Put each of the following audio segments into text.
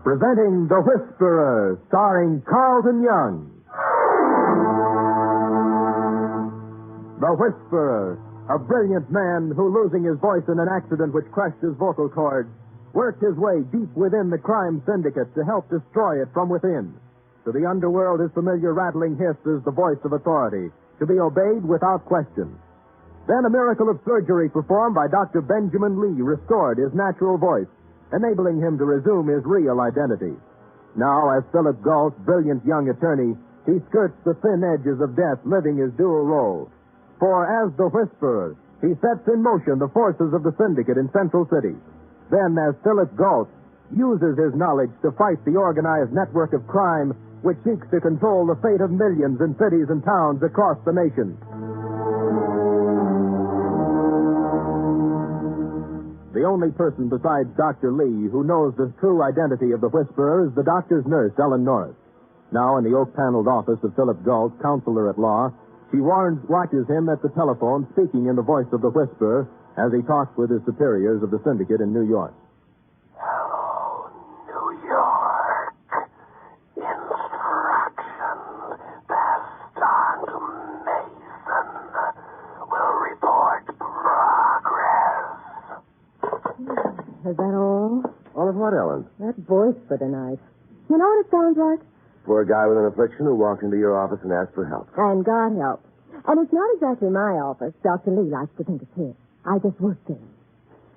Presenting The Whisperer, starring Carlton Young. The Whisperer, a brilliant man who, losing his voice in an accident which crushed his vocal cords, worked his way deep within the crime syndicate to help destroy it from within. To the underworld, his familiar rattling hiss is the voice of authority, to be obeyed without question. Then a miracle of surgery performed by Dr. Benjamin Lee restored his natural voice, enabling him to resume his real identity. Now, as Philip Galt's brilliant young attorney, he skirts the thin edges of death, living his dual role. For as the Whisperer, he sets in motion the forces of the syndicate in Central City. Then, as Philip Galt, uses his knowledge to fight the organized network of crime which seeks to control the fate of millions in cities and towns across the nation. The only person besides Dr. Lee who knows the true identity of the Whisperer is the doctor's nurse, Ellen Norris. Now, in the oak-paneled office of Philip Galt, counselor at law, she watches him at the telephone, speaking in the voice of the Whisperer as he talks with his superiors of the syndicate in New York. Hello, New York. Instructions passed on to Mason. Will report progress. Is that all? All of what, Ellen? That voice for tonight. You know what it sounds like? Poor guy with an affliction who walked into your office and asked for help. And God help. And it's not exactly my office. Dr. Lee likes to think it's his. I just worked there.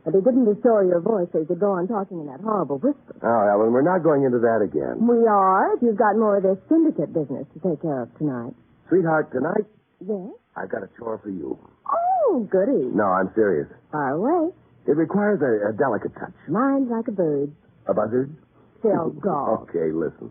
But he didn't restore your voice so you could go on talking in that horrible whisper. Oh, Ellen, we're not going into that again. We are, if you've got more of this syndicate business to take care of tonight. Sweetheart, tonight, Yes? I've got a chore for you. Oh, goody. No, I'm serious. Far away. It requires a delicate touch. Mine's like a bird. A buzzard? Phil Galt. Okay, listen.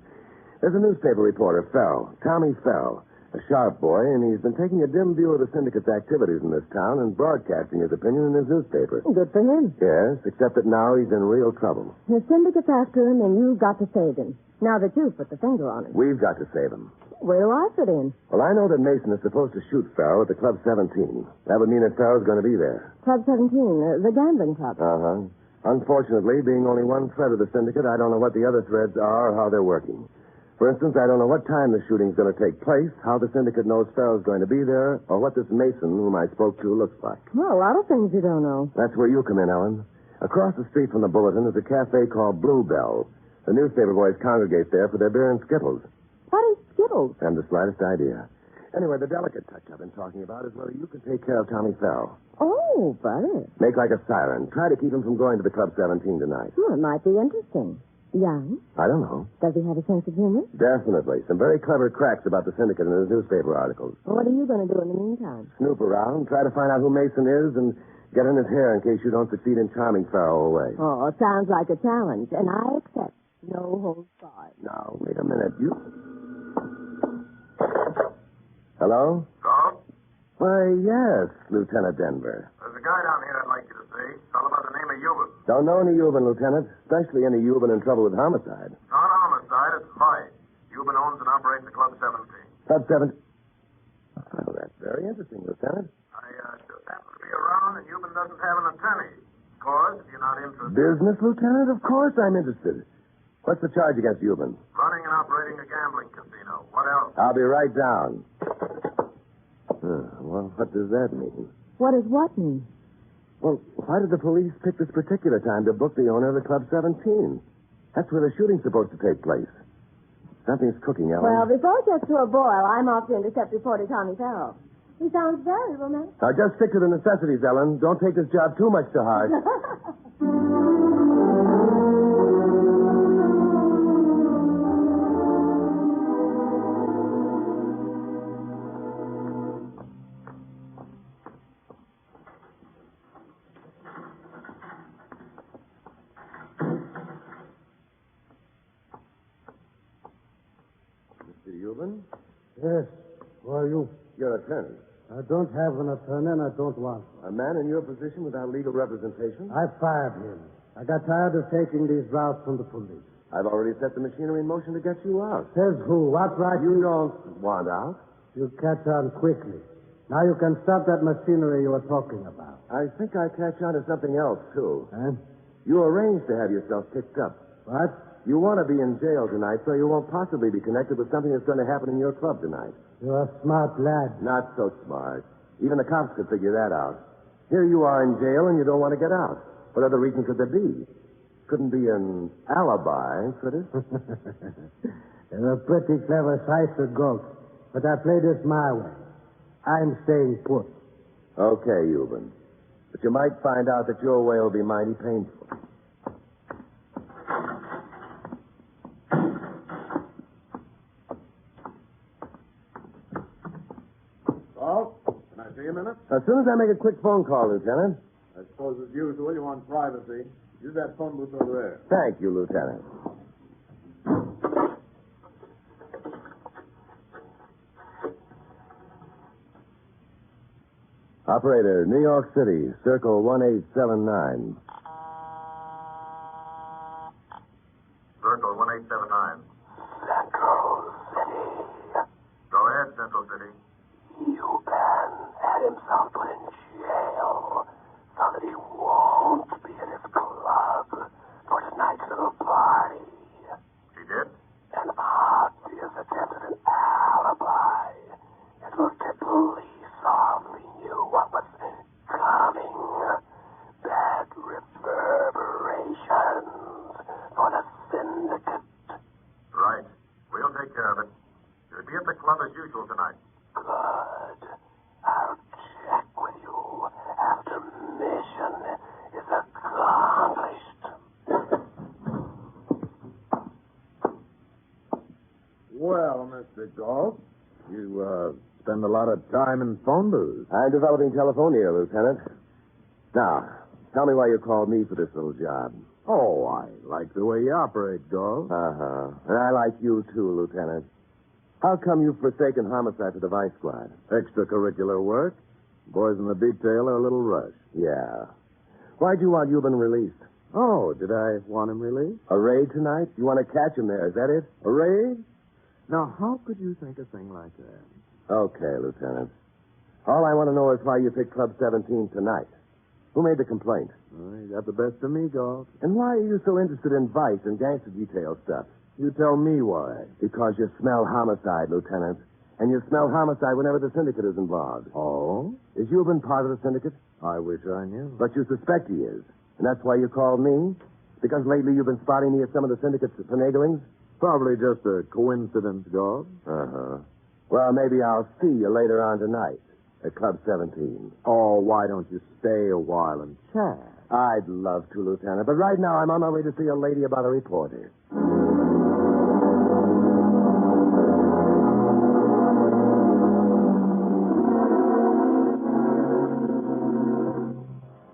There's a newspaper reporter, Fell, Tommy Fell, a sharp boy, and he's been taking a dim view of the syndicate's activities in this town and broadcasting his opinion in his newspaper. Good for him. Yes, except that now he's in real trouble. The syndicate's after him, and you've got to save him. Now that you've put the finger on him. We've got to save him. Where do I fit in? Well, I know that Mason is supposed to shoot Fell at the Club 17. That would mean that Fell's going to be there. Club 17, the gambling club. Uh-huh. Unfortunately, being only one thread of the syndicate, I don't know what the other threads are or how they're working. For instance, I don't know what time the shooting's going to take place, how the syndicate knows Fell's going to be there, or what this Mason, whom I spoke to, looks like. Well, a lot of things you don't know. That's where you come in, Ellen. Across the street from the Bulletin is a cafe called Bluebell. The newspaper boys congregate there for their beer and Skittles. What is Skittles? And the slightest idea. Anyway, the delicate touch I've been talking about is whether you can take care of Tommy Fell. Oh, brother. Make like a siren. Try to keep him from going to the Club 17 tonight. Well, it might be interesting. Young? I don't know. Does he have a sense of humor? Definitely. Some very clever cracks about the syndicate in his newspaper articles. Well, what are you going to do in the meantime? Snoop around, try to find out who Mason is, and get in his hair in case you don't succeed in charming Farrow away. Oh, it sounds like a challenge, and I accept. No holds barred. Now, wait a minute. You... Hello? Hello? Why, yes, Lieutenant Denver. There's a guy down here I'd like you to see. Fellow by the name of Euban. Don't know any Euban, Lieutenant. Especially any Euban in trouble with homicide. Not homicide, it's vice. Euban owns and operates the Club 17. Club 7... Oh, that's very interesting, Lieutenant. I just happen to be around, and Euban doesn't have an attorney. Of course, if you're not interested. Business, Lieutenant? Of course I'm interested. What's the charge against Euban? Running and operating a gambling casino. What else? I'll be right down. Well, what does that mean? What does what mean? Well, why did the police pick this particular time to book the owner of the Club 17? That's where the shooting's supposed to take place. Something's cooking, Ellen. Well, before it gets to a boil, I'm off to intercept reporter Tommy Farrell. He sounds very romantic. Now, just stick to the necessities, Ellen. Don't take this job too much to heart. Mr. Euban? Yes. Who are you? Your attorney. I don't have an attorney and I don't want one. A man in your position without legal representation? I fired him. I got tired of taking these routes from the police. I've already set the machinery in motion to get you out. Says who? What right? You don't want out? You catch on quickly. Now you can stop that machinery you were talking about. I think I catch on to something else, too. Huh? You arranged to have yourself picked up. What? You want to be in jail tonight, so you won't possibly be connected with something that's going to happen in your club tonight. You're a smart lad. Not so smart. Even the cops could figure that out. Here you are in jail, and you don't want to get out. What other reason could there be? Couldn't be an alibi, could it? You're a pretty clever sizer, Galt. But I play this my way. I'm staying put. Okay, Euban. But you might find out that your way will be mighty painful. Oh, can I see a minute? As soon as I make a quick phone call, Lieutenant. I suppose, as usual, you want privacy. Use that phone booth over there. Thank you, Lieutenant. Operator, New York City, circle 1879. Circle 1879. Central City. Go ahead, Central City. Euban had himself put in jail so that he won't be at his club for tonight's little party. He did? An obvious attempt at an alibi. It looked at police softly knew what was coming. Bad reverberations for the syndicate. Right. We'll take care of it. You'll be at the club as usual tonight. Good. I'll check with you after mission is accomplished. Well, Mr. Galt, you spend a lot of time in phone booths. I'm developing telephonia, Lieutenant. Now, tell me why you called me for this little job. Oh, I like the way you operate, Galt. Uh-huh. And I like you, too, Lieutenant. How come you've forsaken homicide for the Vice Squad? Extracurricular work. Boys in the detail are a little rushed. Yeah. Why'd you want Euban released? Oh, did I want him released? A raid tonight? You want to catch him there, is that it? A raid? Now, how could you think a thing like that? Okay, Lieutenant. All I want to know is why you picked Club 17 tonight. Who made the complaint? Well, you got the best of me, Galt. And why are you so interested in vice and gangster detail stuff? You tell me why. Because you smell homicide, Lieutenant. And you smell homicide whenever the syndicate is involved. Oh? Is Euban part of the syndicate? I wish I knew. But you suspect he is. And that's why you called me? Because lately you've been spotting me at some of the syndicate's finaglings? Probably just a coincidence, Galt. Uh-huh. Well, maybe I'll see you later on tonight at Club 17. Oh, why don't you stay a while and chat? I'd love to, Lieutenant. But right now I'm on my way to see a lady about a reporter.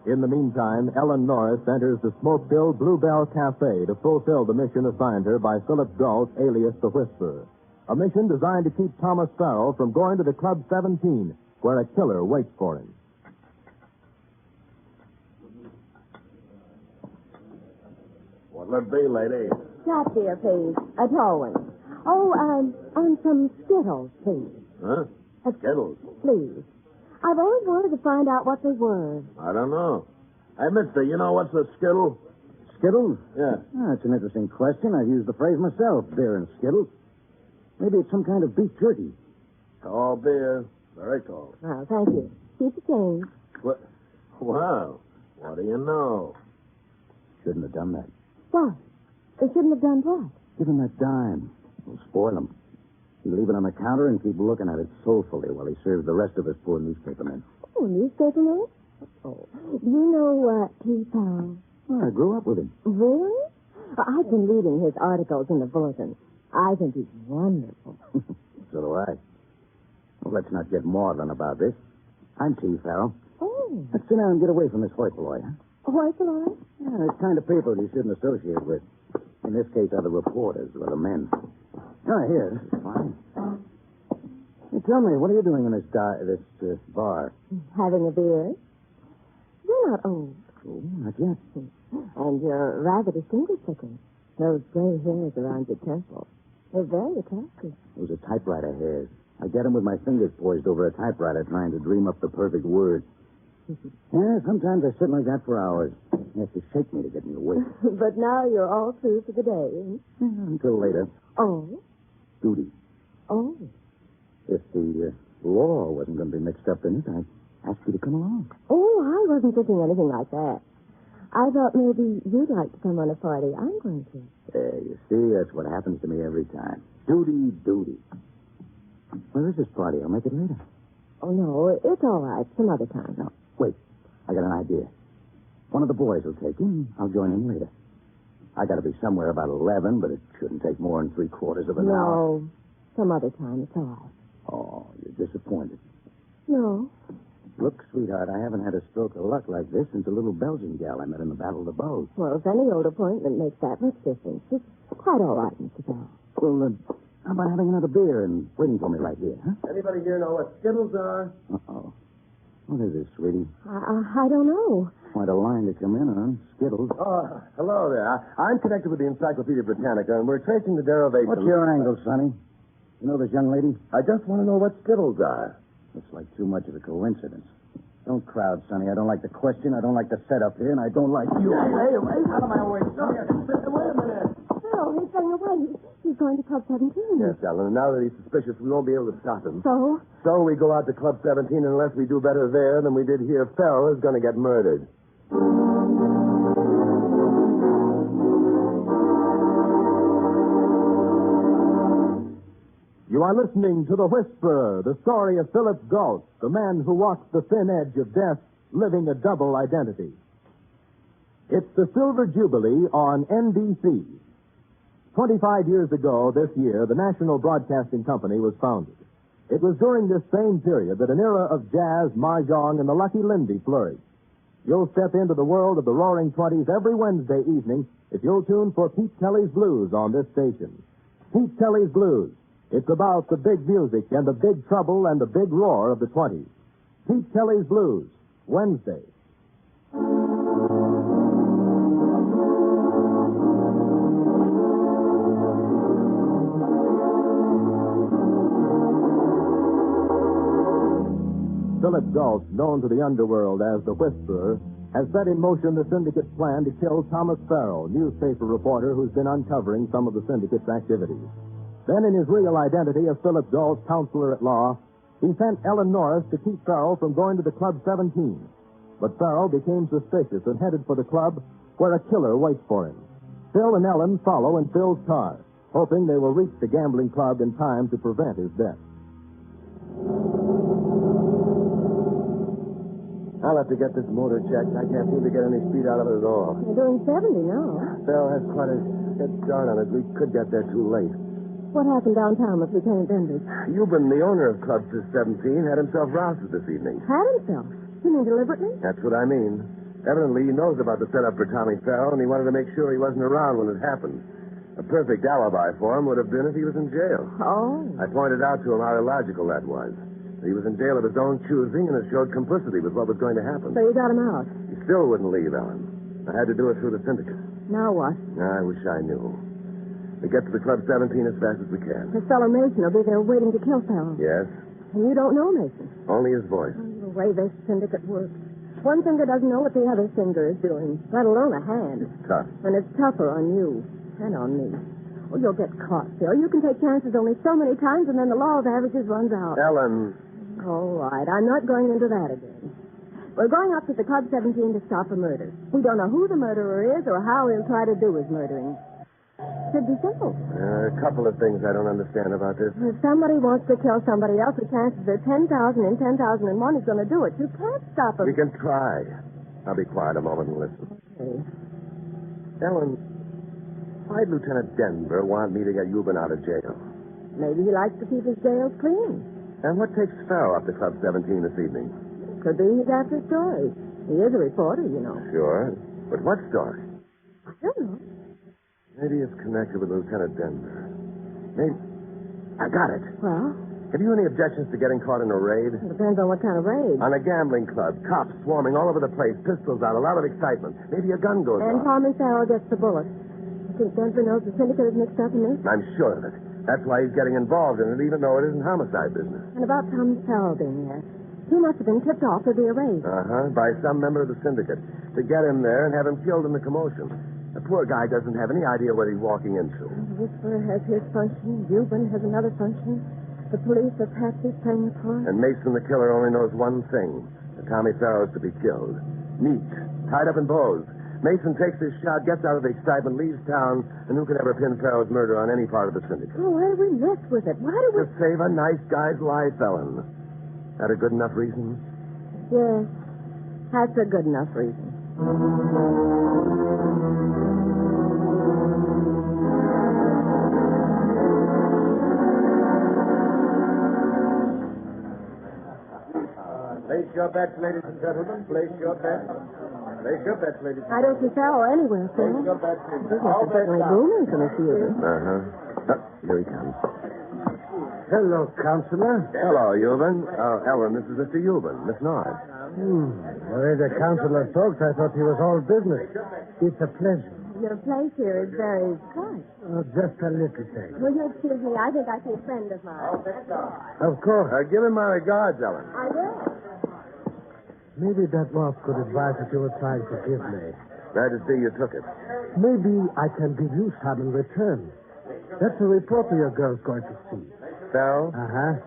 In the meantime, Ellen Norris enters the smoke-filled Bluebell Cafe to fulfill the mission assigned her by Philip Galt, alias the Whisperer. A mission designed to keep Thomas Farrell from going to the Club 17, where a killer waits for him. What'll it be, lady? Shot beer, please. A tall one. Oh, and some Skittles, please. Huh? Skittles. Please. I've always wanted to find out what they were. I don't know. Hey, mister, you know what's a Skittle? Skittles? Yeah. Ah, that's an interesting question. I've used the phrase myself, beer and Skittles. Maybe it's some kind of beef jerky. Tall beer. Very tall. Oh, thank you. Keep the change. What? Well, what do you know? Shouldn't have done that. What? They shouldn't have done what? Give him that dime. We'll spoil him. You leave it on the counter and keep looking at it soulfully while he serves the rest of us poor newspapermen. Oh, newspaperman? Oh. Do you know T. Farrell? Well, I grew up with him. Really? I've been reading his articles in the Bulletin. I think he's wonderful. So do I. Well, let's not get maudlin about this. I'm T. Farrell. Oh. Let's sit down and get away from this hoi-polloi, huh? Hoi-polloi? Yeah, it's kind of people you shouldn't associate with. In this case, other reporters or other men. Oh, here, this is fine. Hey, tell me, what are you doing in this bar? Having a beer? You're not old. Oh, not yet. And you're rather distinguished looking. Those gray hairs around your temples. They're very attractive. Those are typewriter hairs. I get them with my fingers poised over a typewriter trying to dream up the perfect word. Yeah, sometimes I sit like that for hours. You have to shake me to get me awake. But now you're all through for the day. Until later. Oh? Duty. Oh. If the law wasn't going to be mixed up in it, I'd ask you to come along. Oh, I wasn't thinking anything like that. I thought maybe you'd like to come on a party. I'm going to. There, you see, that's what happens to me every time. Duty, duty. Where is this party? I'll make it later. Oh, no, it's all right. Some other time. No, wait. I got an idea. One of the boys will take him. I'll join him later. I got to be somewhere about 11, but it shouldn't take more than 3/4 of an hour. No, some other time. It's all right. Oh, you're disappointed. No. Look, sweetheart, I haven't had a stroke of luck like this since a little Belgian gal I met in the Battle of the Bulge. Well, if any old appointment makes that much difference, it's quite all right, Mr. Bell. Well, how about having another beer and waiting for me right here, huh? Anybody here know what Skittles are? Uh-oh. What is this, sweetie? I don't know. Quite a line to come in on. Skittles. Oh, hello there. I'm connected with the Encyclopedia Britannica, and we're tracing the derivation. What's your angle, Sonny? You know this young lady? I just want to know what Skittles are. Looks like too much of a coincidence. Don't crowd, Sonny. I don't like the question. I don't like the setup here, and I don't like you. Hey, out of my way. Wait a minute. No, he's going away. He's going to Club 17. Yes, Ellen, and now that he's suspicious, we won't be able to stop him. So? So we go out to Club 17, and unless we do better there than we did here, Farrell is going to get murdered. You are listening to The Whisperer, the story of Philip Galt, the man who walks the thin edge of death, living a double identity. It's the Silver Jubilee on NBC. 25 years ago this year, the National Broadcasting Company was founded. It was during this same period that an era of jazz, mahjong, and the Lucky Lindy flourished. You'll step into the world of the Roaring Twenties every Wednesday evening if you'll tune for Pete Kelly's Blues on this station. Pete Kelly's Blues. It's about the big music and the big trouble and the big roar of the 20s. Pete Kelly's Blues, Wednesday. Philip Galt, known to the underworld as the Whisperer, has set in motion the syndicate's plan to kill Thomas Farrell, newspaper reporter who's been uncovering some of the syndicate's activities. Then, in his real identity of Philip Galt's counselor at law, he sent Ellen Norris to keep Farrell from going to the Club 17. But Farrell became suspicious and headed for the club, where a killer waits for him. Phil and Ellen follow in Phil's car, hoping they will reach the gambling club in time to prevent his death. I'll have to get this motor checked. I can't seem to get any speed out of it at all. You're doing 70 now. Farrell has quite a head start on it. We could get there too late. What happened downtown with Lieutenant Benders? Euban, the owner of Club 17, had himself rousted this evening. Had himself? You mean deliberately? That's what I mean. Evidently, he knows about the setup for Tommy Farrell, and he wanted to make sure he wasn't around when it happened. A perfect alibi for him would have been if he was in jail. Oh. I pointed out to him how illogical that was. He was in jail of his own choosing, and it showed complicity with what was going to happen. So you got him out? He still wouldn't leave, Ellen. I had to do it through the syndicate. Now what? I wish I knew. We get to the Club 17 as fast as we can. His fellow Mason will be there waiting to kill Farrell. Yes? And you don't know Mason? Only his voice. The way this syndicate works. One finger doesn't know what the other finger is doing, let alone a hand. It's tough. And it's tougher on you and on me. Oh, you'll get caught, Phil. You can take chances only so many times, and then the law of averages runs out. Ellen. All right, I'm not going into that again. We're going up to the Club 17 to stop a murder. We don't know who the murderer is or how he'll try to do his murdering. Should be simple. A couple of things I don't understand about this. If somebody wants to kill somebody else, the chances are 10,000 in 10,000 and one is going to do it. You can't stop him. We can try. I'll be quiet a moment and listen. Okay. Ellen, why'd Lieutenant Denver want me to get Euban out of jail? Maybe he likes to keep his jails clean. And what takes Farrell up to Club 17 this evening? Could be he's after stories. He is a reporter, you know. Sure. But what story? I don't know. Maybe it's connected with Lieutenant Denver. Maybe. I got it. Well, Have you any objections to getting caught in a raid? it depends on what kind of raid. On a gambling club. Cops swarming all over the place. Pistols out. A lot of excitement. Maybe a gun goes And off. Tommy Farrell gets the bullet. You think Denver knows the syndicate is mixed up in this? I'm sure of it. That's why he's getting involved in it, even though it isn't homicide business. And about Tommy Farrell being there. He must have been tipped off to be a raid. Uh-huh. By some member of the syndicate. To get him there and have him killed in the commotion. The poor guy doesn't have any idea what he's walking into. The Whisperer has his function. Euban has another function. The police are patsies playing a part. And Mason, the killer, only knows one thing. That Tommy Farrell is to be killed. Neat. Tied up in bows. Mason takes his shot, gets out of the excitement, leaves town, and who could ever pin Farrell's murder on any part of the syndicate? Oh, why do we mess with it? Why do we... To save a nice guy's life, Ellen. That a good enough reason? Yes, that's a good enough reason. Place your bets, ladies and gentlemen. Place your bets. Place your bets, ladies and I don't see Farrell anywhere, Phil. Place your bets. This is certainly booming from the theater. Uh-huh. Here he comes. Hello, Counselor. Hello, Euban. Ellen, this is Mr. Euban. Miss Norris. The way the counselor talked, I thought he was all business. It's a pleasure. Your place here is very quiet. Just a little thing. Will you excuse me? I think I see a friend of mine. Of course. Give him my regards, Ellen. I will. Maybe that was good advice that you were trying to give me. Glad to see you took it. Maybe I can give you some in return. That's a reporter your girl's going to see. Farrell? Uh-huh.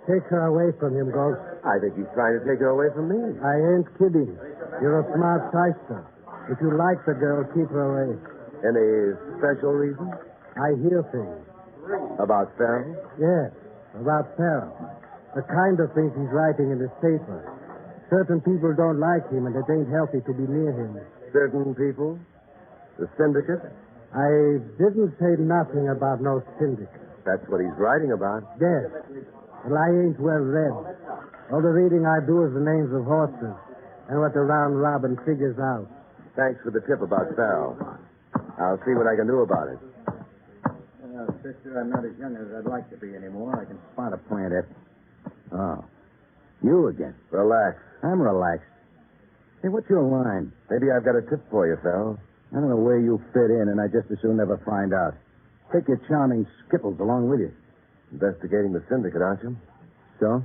Take her away from him, Ghost. I think he's trying to take her away from me. I ain't kidding. You're a smart shyster. If you like the girl, keep her away. Any special reason? I hear things. About Farrell? Yes, about Farrell. The kind of things he's writing in his paper. Certain people don't like him, and it ain't healthy to be near him. Certain people? The syndicate? I didn't say nothing about no syndicate. That's what he's writing about. Yes. Well, I ain't well read. All the reading I do is the names of horses and what the round robin figures out. Thanks for the tip about Farrell. I'll see what I can do about it. Sister, I'm not as young as I'd like to be anymore. I can spot a plant at. Oh. You again. Relax. I'm relaxed. Hey, what's your line? Maybe I've got a tip for you, Farrell. I don't know where you fit in, and I just as soon never find out. Take your charming Skipples along with you. Investigating the syndicate, aren't you? So?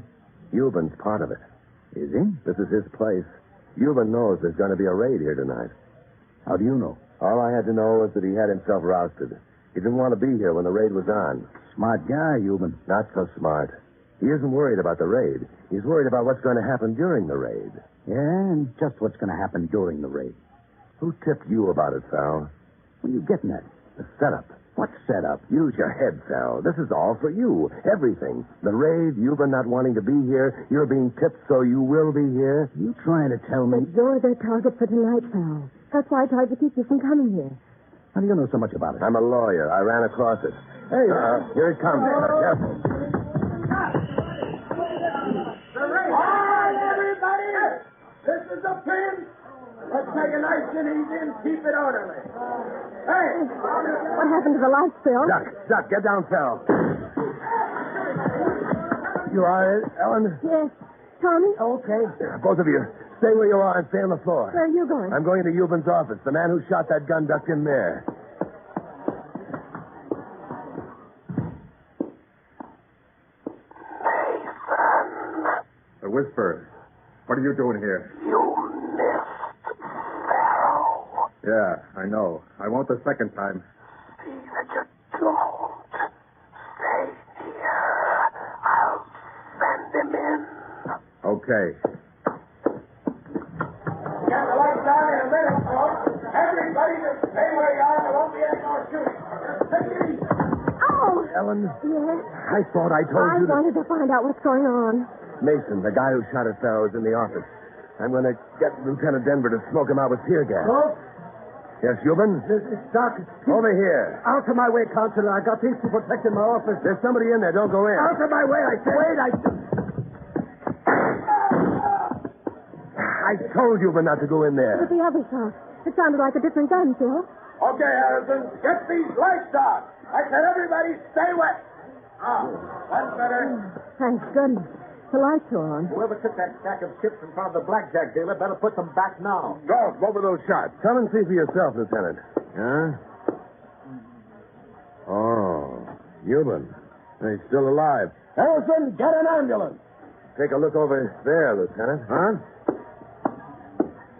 Euban's part of it. Is he? This is his place. Euban knows there's going to be a raid here tonight. How do you know? All I had to know was that he had himself rousted. He didn't want to be here when the raid was on. Smart guy, Euban. Not so smart. He isn't worried about the raid. He's worried about what's going to happen during the raid. Yeah, and just what's going to happen during the raid. Who tipped you about it, Farrell? What are you getting at? The setup. What setup? Use your head, Farrell. This is all for you. Everything. The raid, Euban not wanting to be here. You're being tipped so you will be here. You trying to tell me? But you're their target for tonight, Farrell. That's why I tried to keep you from coming here. How do you know so much about it? I'm a lawyer. I ran across it. Hey, here it comes. Careful. All right, everybody. This is a pin. Let's take a nice and easy and keep it orderly. Hey! What happened to the lights, Phil? Duck, get down, Farrell. You all right, Ellen? Yes. Tommy? Okay. Both of you, stay where you are and stay on the floor. Where are you going? I'm going to Euban's office. The man who shot that gun ducked in there. The Whisperer. What are you doing here? You missed Farrell. Yeah, I know. I won't the second time. See that you don't. Stay here. I'll send him in. Okay. Get the lights on in a minute, folks. Everybody just stay where you are. There won't be any more shooting. Take it easy. Oh! Ellen, Yes? I thought I told I you that wanted to find out what's going on. Mason, the guy who shot at Farrow, is in the office. I'm going to get Lieutenant Denver to smoke him out with tear gas. Oh, Yes, Euban? this is Doc. Over here. Out of my way, Counselor. I got people protecting my office. There's somebody in there. Don't go in. Out of my way, I said. Wait, I told Euban not to go in there. But the other shot. It sounded like a different gun, Phil. Okay, Harrison, get these lights on. I said everybody stay wet. That's better. Thank goodness. The lights are on. Whoever took that stack of chips in front of the blackjack dealer better put them back now. Golf, what were those shots? Come and see for yourself, Lieutenant. Huh? Oh, Euban. He's still alive. Harrison, get an ambulance. Take a look over there, Lieutenant. Huh?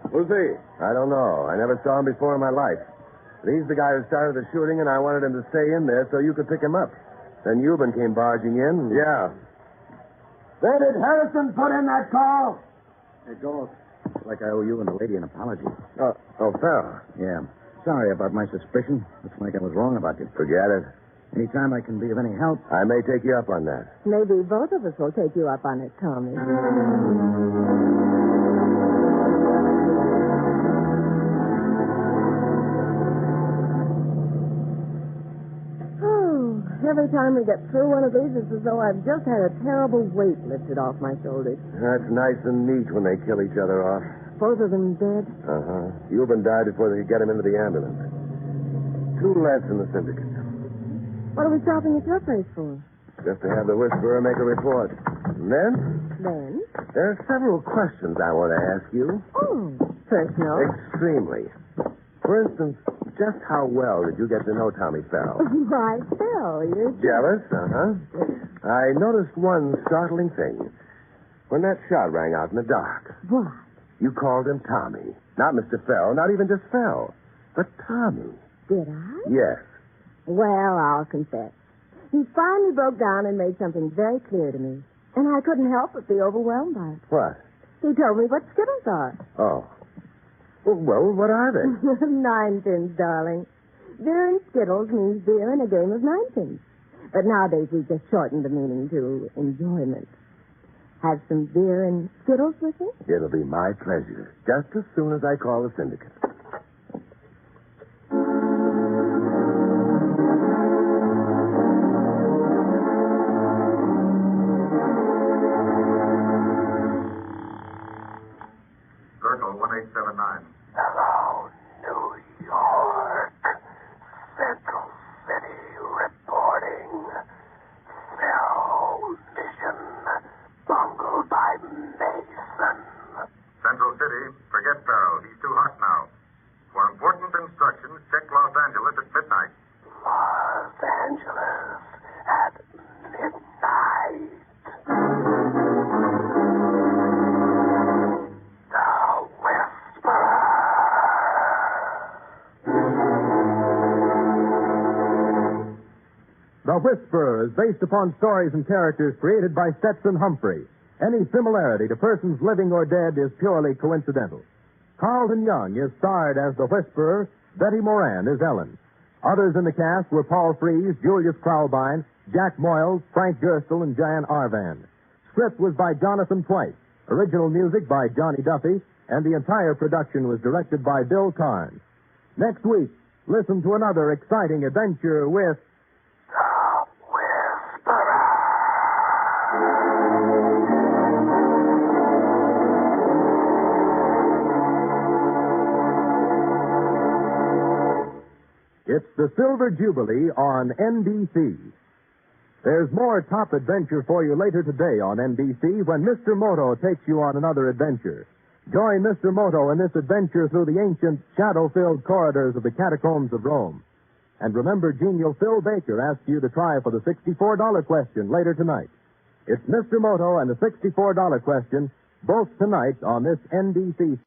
Who's he? I don't know. I never saw him before in my life. But he's the guy who started the shooting, and I wanted him to stay in there so you could pick him up. Then Euban came barging in. Yeah. Where did Harrison put in that call? Hey, Golf. Looks like I owe you and the lady an apology. Oh, Farrell. Yeah. Sorry about my suspicion. Looks like I was wrong about you. Forget it. Anytime I can be of any help. I may take you up on that. Maybe both of us will take you up on it, Tommy. Oh, every time we get through one of these, it's as though I've just had a terrible weight lifted off my shoulders. That's nice and neat when they kill each other off. Both of them dead. Uh-huh. Euban died before they could get him into the ambulance. 2 less in the syndicate. What are we stopping at your place for? Just to have the Whisperer make a report. And then, Then? there are several questions I want to ask you. Oh, personal. Extremely. For instance, just how well did you get to know Tommy Farrell? Why, Phil, you're... Jealous? Uh-huh. I noticed one startling thing. When that shot rang out in the dark, What? you called him Tommy. Not Mr. Farrell, not even just Farrell, but Tommy. Did I? Yes. Well, I'll confess. He finally broke down and made something very clear to me. And I couldn't help but be overwhelmed by it. What? He told me what Skittles are. Oh. Well, what are they? Ninepins, darling. Beer and Skittles means beer and a game of ninepins. But nowadays we've just shortened the meaning to enjoyment. Have some beer and Skittles with me? It'll be my pleasure. Just as soon as I call the syndicate. Circle 1879. Hello, New York. Central City reporting. Pharaoh mission bungled by Mason. Central City, forget Farrell. He's too hot now. For important instructions, check Los Angeles at midnight. Los Angeles at midnight. The Whisperer. The Whisperer is based upon stories and characters created by Stetson Humphrey. Any similarity to persons living or dead is purely coincidental. Carlton Young is starred as the Whisperer. Betty Moran is Ellen. Others in the cast were Paul Frees, Julius Kraulbein, Jack Moyles, Frank Gerstle, and Jan Arvan. Script was by Jonathan Twice. Original music by Johnny Duffy, and the entire production was directed by Bill Carnes. Next week, listen to another exciting adventure with The Whisperer. It's the Silver Jubilee on NBC. There's more top adventure for you later today on NBC when Mr. Moto takes you on another adventure. Join Mr. Moto in this adventure through the ancient, shadow-filled corridors of the catacombs of Rome. And remember, genial Phil Baker asks you to try for the $64 question later tonight. It's Mr. Moto and the $64 question, both tonight on this NBC